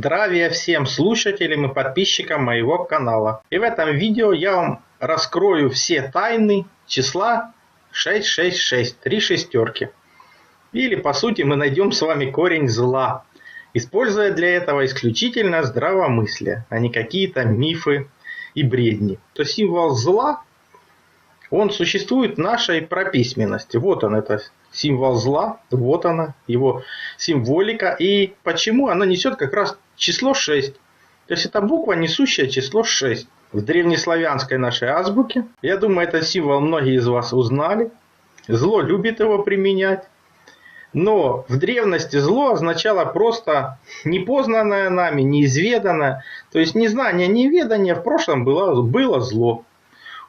Здравия всем слушателям и подписчикам моего канала. И в этом видео я вам раскрою все тайны числа 666, 3 шестерки. Или по сути мы найдем с вами корень зла, используя для этого исключительно здравомыслие, а не какие-то мифы и бредни. То символ зла, он существует в нашей прописьменности. Вот он, это символ зла, вот она, его символика. И почему она несет как раз число 6. То есть это буква, несущая число 6. В древнеславянской нашей азбуке. Я думаю, этот символ многие из вас узнали. Зло любит его применять. Но в древности зло означало просто непознанное нами, неизведанное. То есть незнание, неведание в прошлом было зло.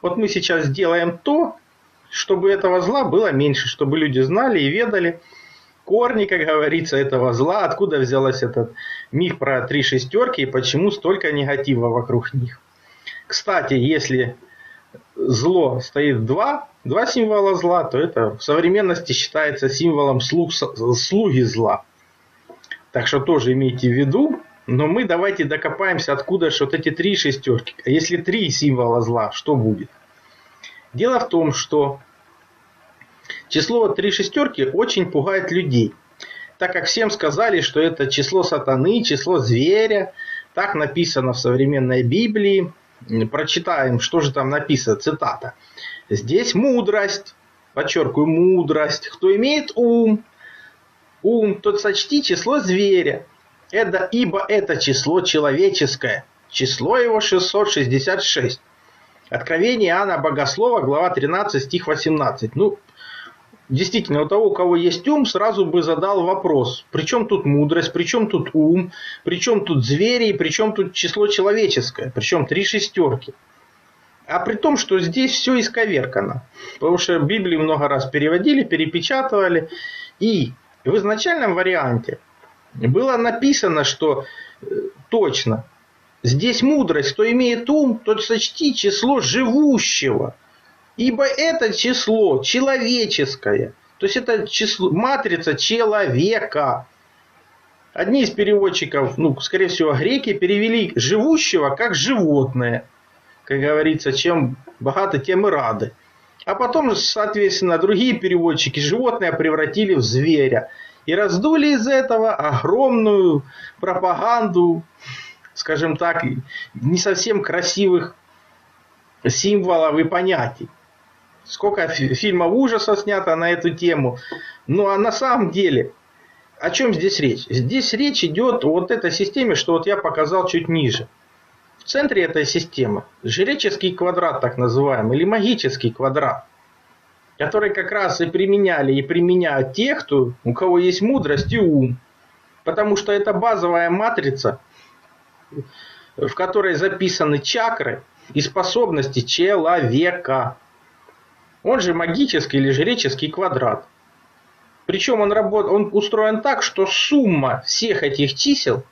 Вот мы сейчас сделаем то, чтобы этого зла было меньше, чтобы люди знали и ведали корни, как говорится, этого зла, откуда взялся этот миф про 3 шестерки и почему столько негатива вокруг них. Кстати, если зло стоит два символа зла, то это в современности считается символом слуги зла. Так что тоже имейте в виду. Но мы давайте докопаемся, откуда же вот эти 3 шестерки. А если 3 символа зла, что будет? Дело в том, что число 3 шестерки очень пугает людей. Так как всем сказали, что это число сатаны, число зверя. Так написано в современной Библии. Прочитаем, что же там написано, цитата. Здесь мудрость, подчеркиваю, мудрость. Кто имеет ум, тот сочти число зверя. Ибо это число человеческое. Число его 666. Откровение Иоанна Богослова, глава 13, стих 18. Ну, действительно, у того, у кого есть ум, сразу бы задал вопрос. При чем тут мудрость, при чем тут ум, при чем тут звери, при чем тут число человеческое, причем 3 шестерки. А при том, что здесь все исковеркано. Потому что Библию много раз переводили, перепечатывали. И в изначальном варианте было написано, что точно, здесь мудрость, кто имеет ум, тот сочти число живущего. Ибо это число человеческое. То есть это число, матрица человека. Одни из переводчиков, скорее всего греки, перевели живущего как животное. Как говорится, чем богаты, тем и рады. А потом, соответственно, другие переводчики животное превратили в зверя. И раздули из этого огромную пропаганду, скажем так, не совсем красивых символов и понятий. Сколько фильмов ужасов снято на эту тему. Ну а на самом деле, о чем здесь речь? Здесь речь идет о вот этой системе, что вот я показал чуть ниже. В центре этой системы жреческий квадрат, так называемый, или магический квадрат, который как раз и применяли и применяют те, у кого есть мудрость и ум. Потому что это базовая матрица, в которой записаны чакры и способности человека. Он же магический или жреческий квадрат. Причем он устроен так, что сумма всех этих чисел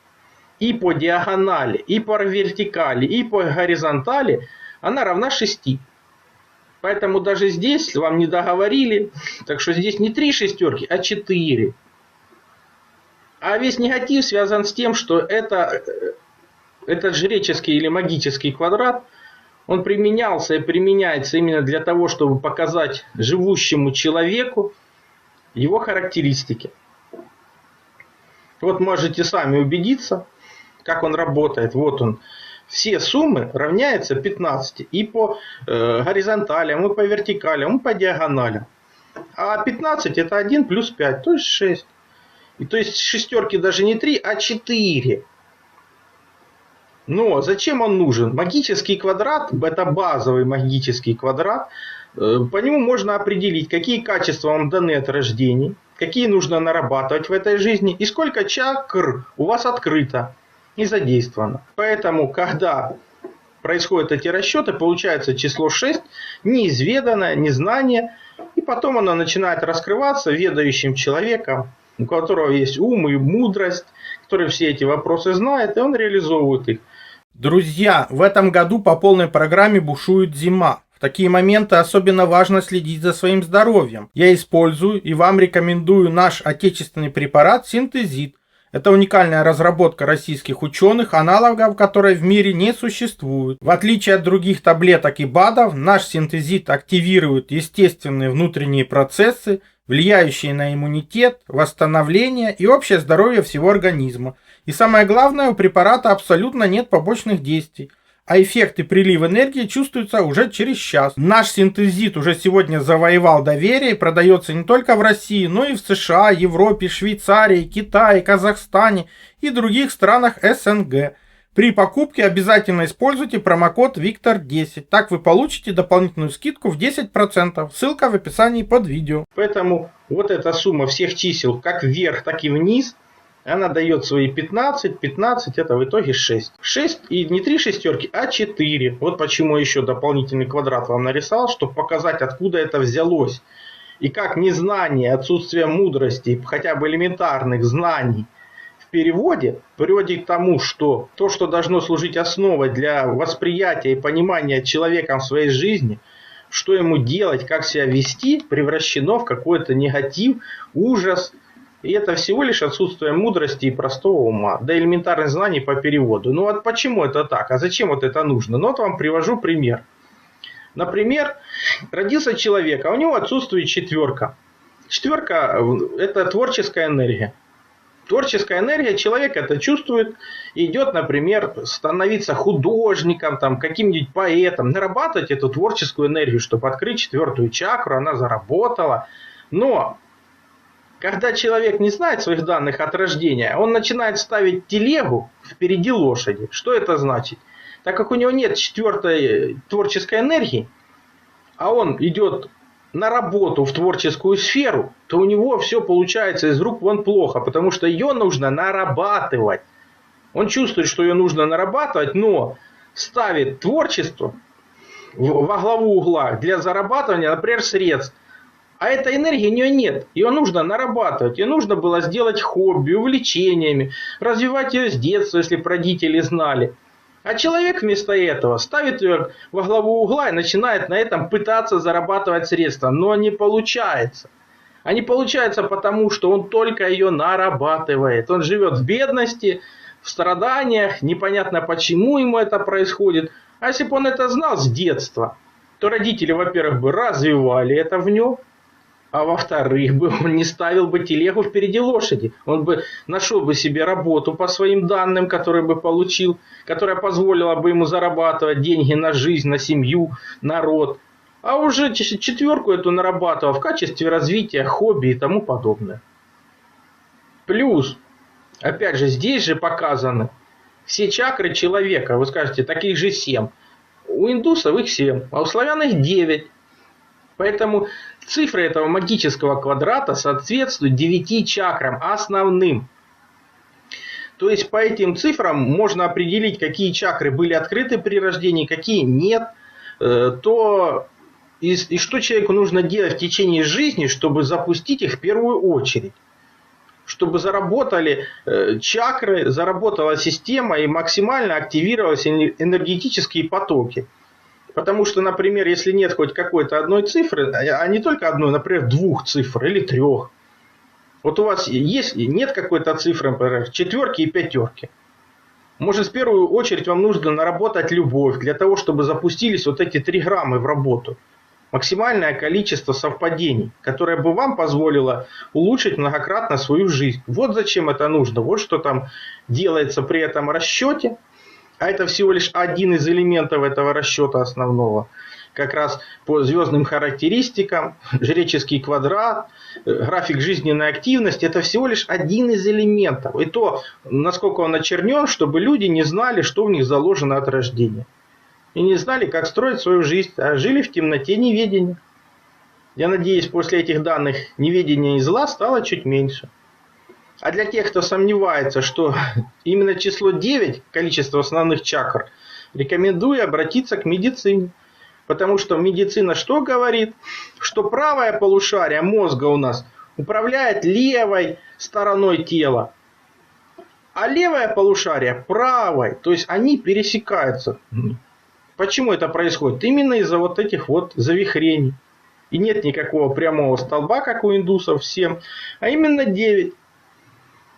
и по диагонали, и по вертикали, и по горизонтали, она равна 6. Поэтому даже здесь вам не договорили. Так что здесь не 3 шестерки, а 4. А весь негатив связан с тем, что этот жреческий или магический квадрат, он применялся и применяется именно для того, чтобы показать живущему человеку его характеристики. Вот можете сами убедиться, как он работает. Вот он. Все суммы равняются 15. И по горизонталям, и по вертикалям, и по диагоналям. А 15 это 1 плюс 5, то есть 6. И то есть шестерки даже не 3, а 4. Но зачем он нужен? Магический квадрат, это базовый магический квадрат. По нему можно определить, какие качества вам даны от рождения, какие нужно нарабатывать в этой жизни, и сколько чакр у вас открыто и задействовано. Поэтому, когда происходят эти расчеты, получается число 6, неизведанное, незнание, и потом оно начинает раскрываться ведающим человеком, у которого есть ум и мудрость, который все эти вопросы знает, и он реализовывает их. Друзья, в этом году по полной программе бушует зима. В такие моменты особенно важно следить за своим здоровьем. Я использую и вам рекомендую наш отечественный препарат Синтезит. Это уникальная разработка российских ученых, аналогов которой в мире не существует. В отличие от других таблеток и БАДов, наш синтезит активирует естественные внутренние процессы, влияющие на иммунитет, восстановление и общее здоровье всего организма. И самое главное, у препарата абсолютно нет побочных действий, а эффект и прилив энергии чувствуются уже через час. Наш синтезит уже сегодня завоевал доверие и продается не только в России, но и в США, Европе, Швейцарии, Китае, Казахстане и других странах СНГ. При покупке обязательно используйте промокод Виктор10. Так вы получите дополнительную скидку в 10%. Ссылка в описании под видео. Поэтому вот эта сумма всех чисел, как вверх, так и вниз, она дает свои 15, 15 это в итоге 6. 6 и не 3 шестерки, а 4. Вот почему еще дополнительный квадрат вам нарисовал, чтобы показать, откуда это взялось. И как незнание, отсутствие мудрости, хотя бы элементарных знаний в переводе приводит к тому, что то, что должно служить основой для восприятия и понимания человеком своей жизни, что ему делать, как себя вести, превращено в какой-то негатив, ужас. И это всего лишь отсутствие мудрости и простого ума, да элементарных знаний по переводу. Ну вот почему это так? А зачем вот это нужно? Ну вот вам привожу пример. Например, родился человек, а у него отсутствует четверка. Четверка – это творческая энергия. Творческая энергия, человек это чувствует и идет, например, становиться художником, там, каким-нибудь поэтом, нарабатывать эту творческую энергию, чтобы открыть четвертую чакру, она заработала. Но когда человек не знает своих данных от рождения, он начинает ставить телегу впереди лошади. Что это значит? Так как у него нет четвертой творческой энергии, а он идет на работу в творческую сферу, то у него все получается из рук вон плохо, потому что ее нужно нарабатывать. Он чувствует, что ее нужно нарабатывать, но ставит творчество во главу угла для зарабатывания, например, средств. А этой энергии у нее нет. Ее нужно нарабатывать. Ее нужно было сделать хобби, увлечениями. Развивать ее с детства, если бы родители знали. А человек вместо этого ставит ее во главу угла и начинает на этом пытаться зарабатывать средства. Но не получается. А не получается потому, что он только ее нарабатывает. Он живет в бедности, в страданиях. Непонятно, почему ему это происходит. А если бы он это знал с детства, то родители, во-первых, бы развивали это в нем. А во-вторых, он не ставил бы телегу впереди лошади. Он бы нашел бы себе работу по своим данным, которые бы получил, которая позволила бы ему зарабатывать деньги на жизнь, на семью, на род. А уже четверку эту нарабатывал в качестве развития, хобби и тому подобное. Плюс, опять же, здесь же показаны все чакры человека. Вы скажете, таких же 7. У индусов их 7, а у славян их 9. Поэтому цифры этого магического квадрата соответствуют 9 чакрам основным. То есть по этим цифрам можно определить, какие чакры были открыты при рождении, какие нет. И что человеку нужно делать в течение жизни, чтобы запустить их в первую очередь. Чтобы заработали чакры, заработала система и максимально активировались энергетические потоки. Потому что, например, если нет хоть какой-то одной цифры, а не только одной, например, 2 цифр или 3. Вот у вас нет какой-то цифры, например, 4 и 5. Может, в первую очередь вам нужно наработать любовь для того, чтобы запустились вот эти 3 граммы в работу. Максимальное количество совпадений, которое бы вам позволило улучшить многократно свою жизнь. Вот зачем это нужно. Вот что там делается при этом расчете. А это всего лишь один из элементов этого расчета основного. Как раз по звездным характеристикам, жреческий квадрат, график жизненной активности, это всего лишь один из элементов. И то, насколько он очернен, чтобы люди не знали, что в них заложено от рождения. И не знали, как строить свою жизнь, а жили в темноте неведения. Я надеюсь, после этих данных неведения и зла стало чуть меньше. А для тех, кто сомневается, что именно число 9, количество основных чакр, рекомендую обратиться к медицине. Потому что медицина что говорит? Что правое полушарие мозга у нас управляет левой стороной тела. А левое полушарие правой. То есть они пересекаются. Почему это происходит? Именно из-за вот этих вот завихрений. И нет никакого прямого столба, как у индусов, всем. А именно 9.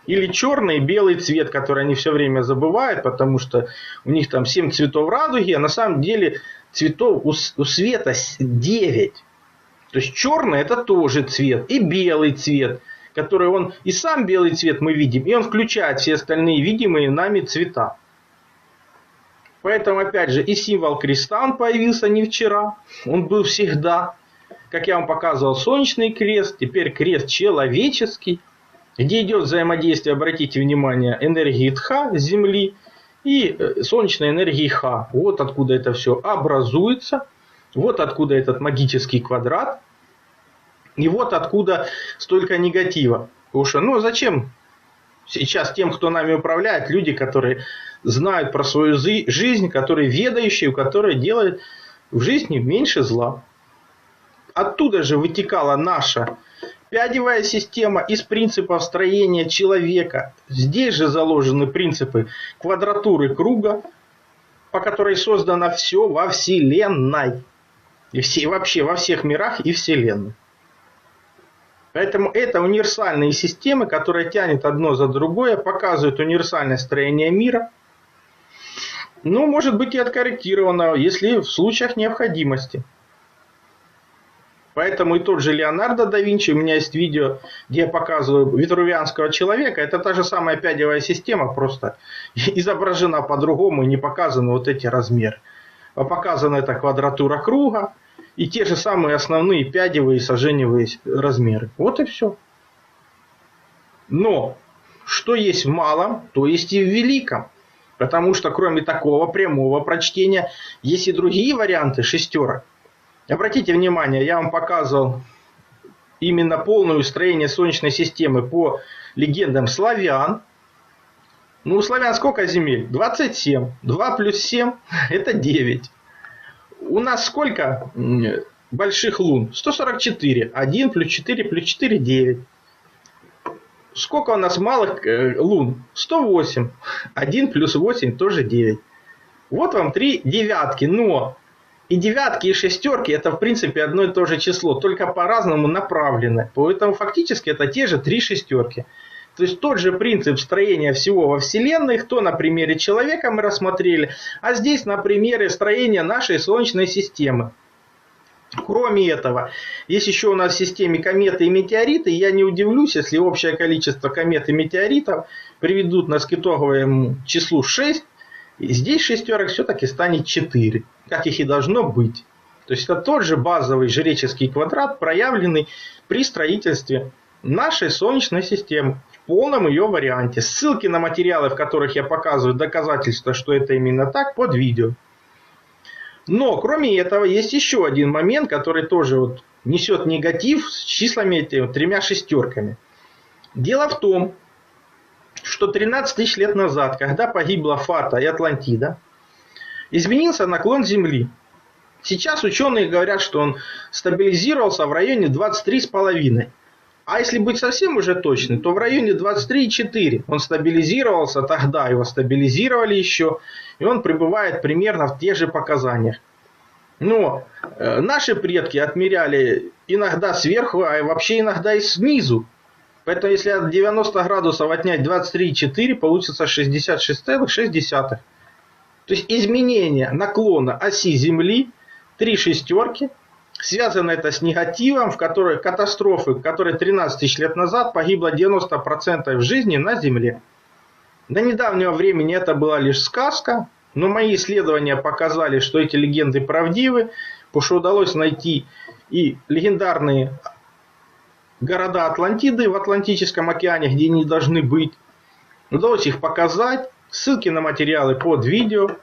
Или черный и белый цвет, который они все время забывают, потому что у них там 7 цветов радуги, а на самом деле цветов у света 9. То есть черный это тоже цвет, и белый цвет, который он и сам белый цвет мы видим, и он включает все остальные видимые нами цвета. Поэтому, опять же, и символ креста он появился не вчера, он был всегда. Как я вам показывал, солнечный крест, теперь крест человеческий, где идет взаимодействие, обратите внимание, энергии Тха с Земли и солнечной энергии Ха. Вот откуда это все образуется, вот откуда этот магический квадрат, и вот откуда столько негатива. Потому что, ну зачем сейчас тем, кто нами управляет, люди, которые знают про свою жизнь, которые ведающие, которые делают в жизни меньше зла. Оттуда же вытекала наша пядевая система из принципов строения человека. Здесь же заложены принципы квадратуры круга, по которой создано все во Вселенной. И вообще во всех мирах и Вселенной. Поэтому это универсальные системы, которые тянут одно за другое, показывают универсальное строение мира. Ну, может быть и откорректировано, если в случаях необходимости. Поэтому и тот же Леонардо да Винчи, у меня есть видео, где я показываю витрувианского человека. Это та же самая пядевая система, просто изображена по-другому и не показаны вот эти размеры. А показана эта квадратура круга и те же самые основные пядевые и саженевые размеры. Вот и все. Но что есть в малом, то есть и в великом. Потому что кроме такого прямого прочтения есть и другие варианты шестерок. Обратите внимание, я вам показывал именно полное строение Солнечной системы по легендам славян. Ну, у славян сколько земель? 27. 2 плюс 7 это 9. У нас сколько больших лун? 144. 1 плюс 4 плюс 4 9. Сколько у нас малых лун? 108. 1 плюс 8 тоже 9. Вот вам 3 девятки, но... И девятки, и шестерки это в принципе одно и то же число, только по-разному направлены. Поэтому фактически это те же 3 шестерки. То есть тот же принцип строения всего во Вселенной, то на примере человека мы рассмотрели, а здесь на примере строения нашей Солнечной системы. Кроме этого, есть еще у нас в системе кометы и метеориты. Я не удивлюсь, если общее количество комет и метеоритов приведут нас к итоговому числу 6. И здесь шестерок все-таки станет 4, как их и должно быть. То есть это тот же базовый жреческий квадрат, проявленный при строительстве нашей Солнечной системы в полном ее варианте. Ссылки на материалы, в которых я показываю доказательства, что это именно так, под видео. Но кроме этого есть еще один момент, который тоже вот несет негатив с числами этими 3 шестерками. Дело в том, что 13 тысяч лет назад, когда погибла Фата и Атлантида, изменился наклон Земли. Сейчас ученые говорят, что он стабилизировался в районе 23,5. А если быть совсем уже точным, то в районе 23,4. Он стабилизировался тогда, его стабилизировали еще, и он пребывает примерно в тех же показаниях. Но наши предки отмеряли иногда сверху, а вообще иногда и снизу. Поэтому если от 90 градусов отнять 23,4, получится 66,6. То есть изменение наклона оси Земли, 3 шестерки. Связано это с негативом, в которой катастрофы, в которой 13 тысяч лет назад погибло 90% жизни на Земле. До недавнего времени это была лишь сказка, но мои исследования показали, что эти легенды правдивы, потому что удалось найти и легендарные города Атлантиды в Атлантическом океане, где они должны быть. Удалось их показать. Ссылки на материалы под видео.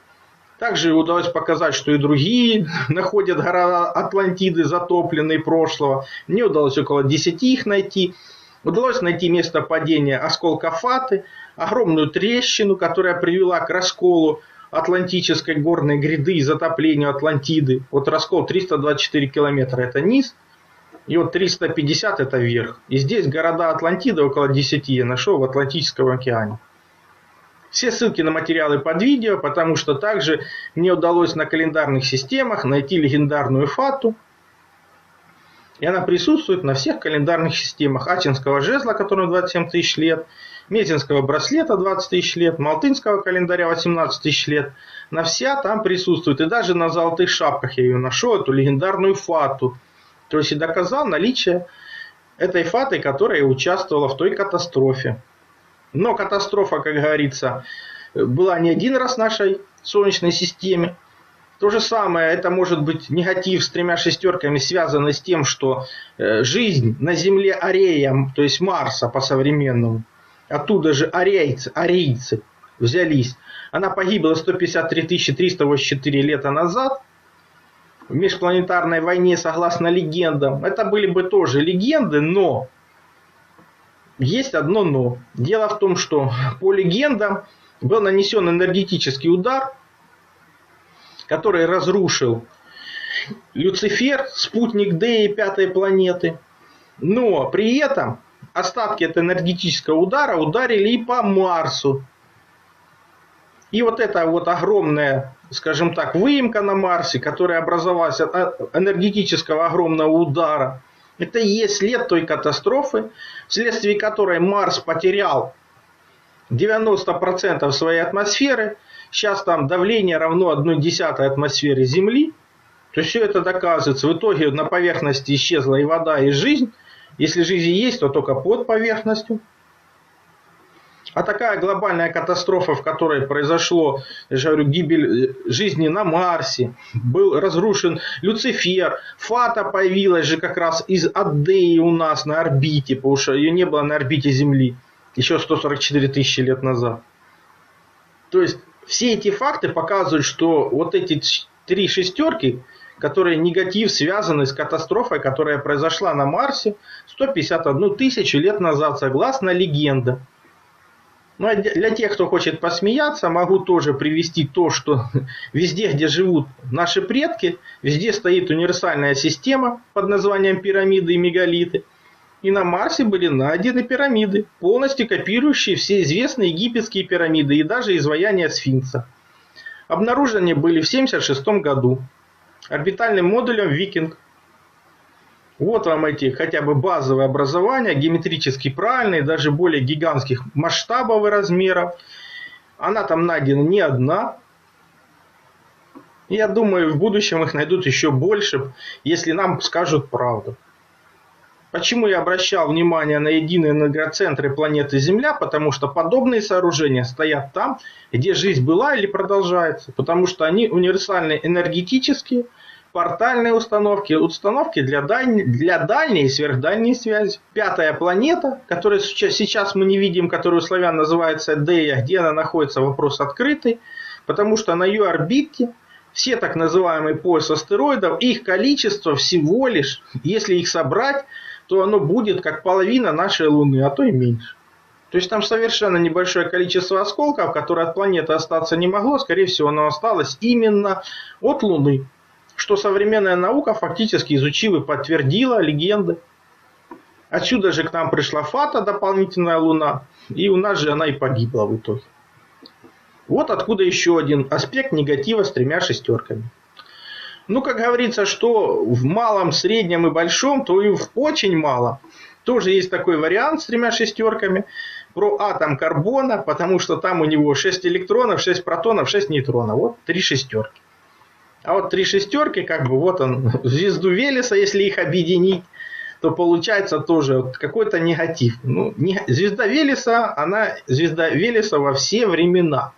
Также удалось показать, что и другие находят города Атлантиды, затопленные прошлого. Мне удалось около 10 их найти. Удалось найти место падения осколка Фаты, огромную трещину, которая привела к расколу Атлантической горной гряды и затоплению Атлантиды. Вот раскол 324 километра это низ. И вот 350 это вверх. И здесь города Атлантиды, около 10 я нашел в Атлантическом океане. Все ссылки на материалы под видео, потому что также мне удалось на календарных системах найти легендарную Фату. И она присутствует на всех календарных системах Ачинского жезла, которому 27 тысяч лет, Мезенского браслета 20 тысяч лет, Малтынского календаря 18 тысяч лет. На вся там присутствует. И даже на золотых шапках я ее нашел, эту легендарную фату. То есть и доказал наличие этой фаты, которая участвовала в той катастрофе. Но катастрофа, как говорится, была не один раз в нашей Солнечной системе. То же самое, это может быть негатив с 3 шестерками, связанный с тем, что жизнь на Земле Арея, то есть Марса по-современному, оттуда же арийцы взялись. Она погибла 153 384 лета назад в межпланетарной войне, согласно легендам. Это были бы тоже легенды, но есть одно но. Дело в том, что по легендам был нанесен энергетический удар, который разрушил Люцифер, спутник Деи 5-й планеты. Но при этом остатки этого энергетического удара ударили и по Марсу. И вот эта вот огромная, скажем так, выемка на Марсе, которая образовалась от энергетического огромного удара, это и есть след той катастрофы, вследствие которой Марс потерял 90% своей атмосферы. Сейчас там давление равно 1/10 атмосфере Земли. То есть все это доказывается. В итоге на поверхности исчезла и вода, и жизнь. Если жизнь есть, то только под поверхностью. А такая глобальная катастрофа, в которой произошло, я же говорю, гибель жизни на Марсе, был разрушен Люцифер, Фата появилась же как раз из Аддеи у нас на орбите, потому что ее не было на орбите Земли еще 144 тысячи лет назад. То есть все эти факты показывают, что вот эти 3 шестерки, которые негатив связаны с катастрофой, которая произошла на Марсе 151 тысячу лет назад, согласно легендам. Ну, а для тех, кто хочет посмеяться, могу тоже привести то, что везде, где живут наши предки, везде стоит универсальная система под названием пирамиды и мегалиты. И на Марсе были найдены пирамиды, полностью копирующие все известные египетские пирамиды и даже изваяния сфинкса. Обнаружены были в 1976 году орбитальным модулем «Викинг». Вот вам эти хотя бы базовые образования, геометрически правильные, даже более гигантских масштабов и размеров. Она там найдена не одна. Я думаю, в будущем их найдут еще больше, если нам скажут правду. Почему я обращал внимание на единые энергоцентры планеты Земля? Потому что подобные сооружения стоят там, где жизнь была или продолжается. Потому что они универсальные энергетические, портальные установки для дальней и сверхдальней связи. 5-я планета, которую сейчас мы не видим, которую у славян называется Дея, где она находится, вопрос открытый, потому что на ее орбите все так называемые пояс астероидов, их количество всего лишь, если их собрать, то оно будет как половина нашей Луны, а то и меньше. То есть там совершенно небольшое количество осколков, которые от планеты остаться не могло, скорее всего оно осталось именно от Луны. Что современная наука фактически изучила и подтвердила легенды. Отсюда же к нам пришла Фата, дополнительная Луна, и у нас же она и погибла в итоге. Вот откуда еще один аспект негатива с 3 шестерками. Ну, как говорится, что в малом, среднем и большом, то и в очень малом. Тоже есть такой вариант с 3 шестерками про атом карбона, потому что там у него 6 электронов, 6 протонов, 6 нейтронов. Вот 3 шестерки. А вот 3 шестерки, как бы вот он, звезду Велеса, если их объединить, то получается тоже вот какой-то негатив. Ну, звезда Велеса, она звезда Велеса во все времена.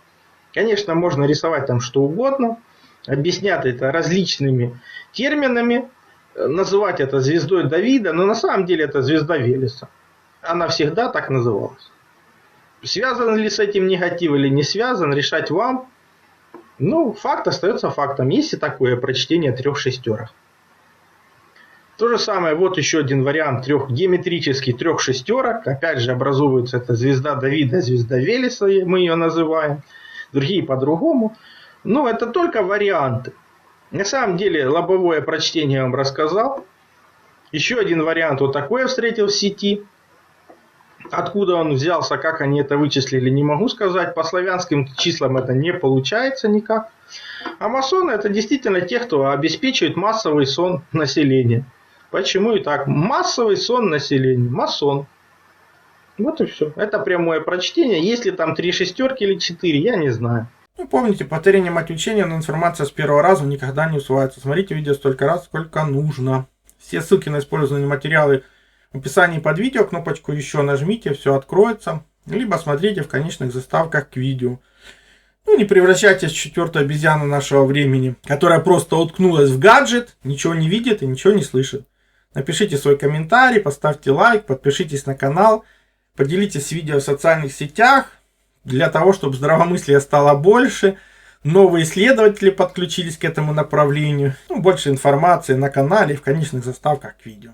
Конечно, можно рисовать там что угодно, объяснять это различными терминами, называть это звездой Давида, но на самом деле это звезда Велеса. Она всегда так называлась. Связан ли с этим негатив или не связан, решать вам. Ну, факт остается фактом. Есть и такое прочтение 3 шестерок. То же самое, вот еще один вариант геометрический 3 шестерок. Опять же образовывается эта звезда Давида, звезда Велеса, мы ее называем. Другие по-другому. Но это только варианты. На самом деле лобовое прочтение я вам рассказал. Еще один вариант вот такой я встретил в сети. Откуда он взялся, как они это вычислили, не могу сказать. По славянским числам это не получается никак. А масоны это действительно те, кто обеспечивает массовый сон населения. Почему и так? Массовый сон населения. Масон. Вот и все. Это прямое прочтение. Если там 3 шестерки или 4, я не знаю. Ну, помните, повторение мать учения, но информация с первого раза никогда не усваивается. Смотрите видео столько раз, сколько нужно. Все ссылки на использованные материалы в описании под видео. Кнопочку «Еще» нажмите, все откроется. Либо смотрите в конечных заставках к видео. Ну, не превращайтесь в четвертую обезьяну нашего времени, которая просто уткнулась в гаджет, ничего не видит и ничего не слышит. Напишите свой комментарий, поставьте лайк, подпишитесь на канал, поделитесь видео в социальных сетях, для того, чтобы здравомыслия стало больше, новые исследователи подключились к этому направлению, ну, больше информации на канале и в конечных заставках к видео.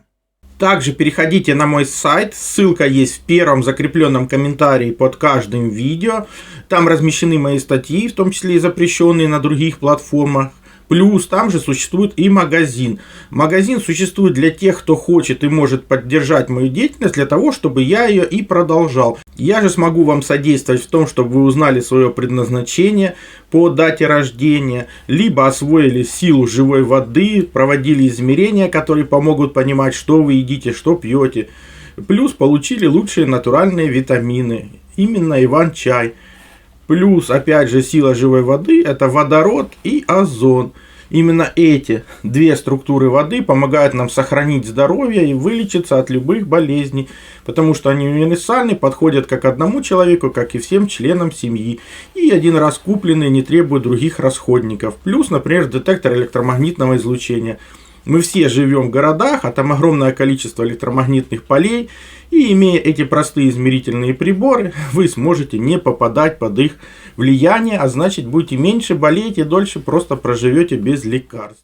Также переходите на мой сайт, ссылка есть в первом закрепленном комментарии под каждым видео. Там размещены мои статьи, в том числе и запрещенные на других платформах. Плюс там же существует и магазин. Магазин существует для тех, кто хочет и может поддержать мою деятельность, для того, чтобы я ее и продолжал. Я же смогу вам содействовать в том, чтобы вы узнали свое предназначение по дате рождения, либо освоили силу живой воды, проводили измерения, которые помогут понимать, что вы едите, что пьете. Плюс получили лучшие натуральные витамины, именно Иван-чай. Плюс, опять же, сила живой воды – это водород и озон. Именно эти две структуры воды помогают нам сохранить здоровье и вылечиться от любых болезней, потому что они универсальны, подходят как одному человеку, как и всем членам семьи. И один раз купленные не требуют других расходников. Плюс, например, детектор электромагнитного излучения. Мы все живем в городах, а там огромное количество электромагнитных полей, и имея эти простые измерительные приборы, вы сможете не попадать под их влияние, а значит будете меньше болеть и дольше просто проживете без лекарств.